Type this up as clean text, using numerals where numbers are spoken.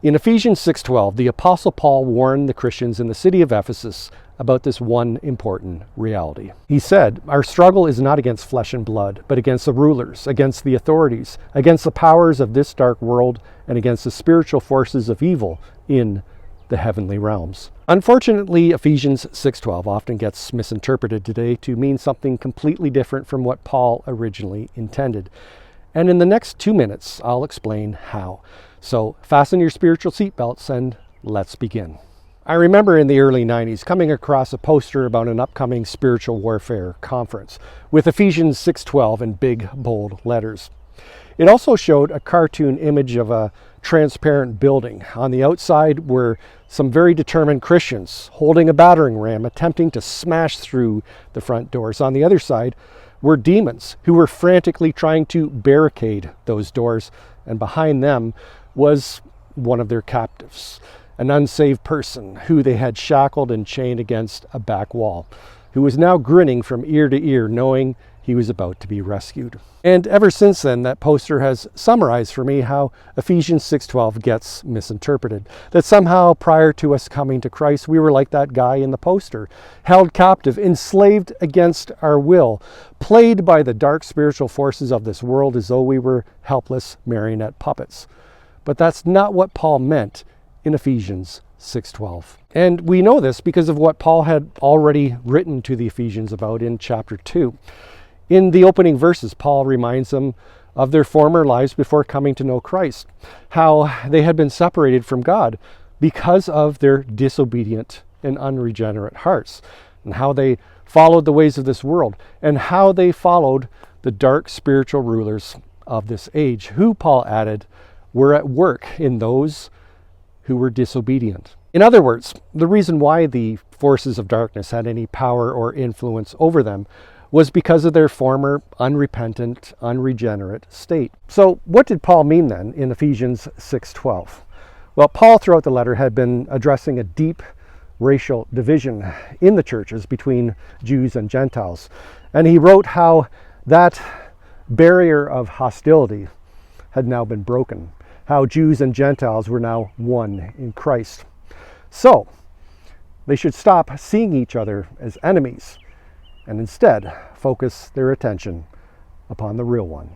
In Ephesians 6:12, the Apostle Paul warned the Christians in the city of Ephesus about this one important reality. He said, "Our struggle is not against flesh and blood, but against the rulers, against the authorities, against the powers of this dark world, and against the spiritual forces of evil in the heavenly realms." Unfortunately, Ephesians 6:12 often gets misinterpreted today to mean something completely different from what Paul originally intended. And in the next 2 minutes, I'll explain how. So fasten your spiritual seatbelts and let's begin. I remember in the early 90s coming across a poster about an upcoming spiritual warfare conference with Ephesians 6:12 in big, bold letters. It also showed a cartoon image of a transparent building. On the outside were some very determined Christians holding a battering ram, attempting to smash through the front doors. On the other side were demons who were frantically trying to barricade those doors, and behind them was one of their captives, an unsaved person who they had shackled and chained against a back wall, who was now grinning from ear to ear, knowing he was about to be rescued. And ever since then, that poster has summarized for me how Ephesians 6:12 gets misinterpreted. That somehow prior to us coming to Christ, we were like that guy in the poster, held captive, enslaved against our will, played by the dark spiritual forces of this world as though we were helpless marionette puppets. But that's not what Paul meant in Ephesians 6:12. And we know this because of what Paul had already written to the Ephesians about in chapter 2. In the opening verses, Paul reminds them of their former lives before coming to know Christ, how they had been separated from God because of their disobedient and unregenerate hearts, and how they followed the ways of this world, and how they followed the dark spiritual rulers of this age, who, Paul added, were at work in those who were disobedient. In other words, the reason why the forces of darkness had any power or influence over them was because of their former unrepentant, unregenerate state. So what did Paul mean then in Ephesians 6:12? Well, Paul throughout the letter had been addressing a deep racial division in the churches between Jews and Gentiles. And he wrote how that barrier of hostility had now been broken, how Jews and Gentiles were now one in Christ. So they should stop seeing each other as enemies and instead focus their attention upon the real one.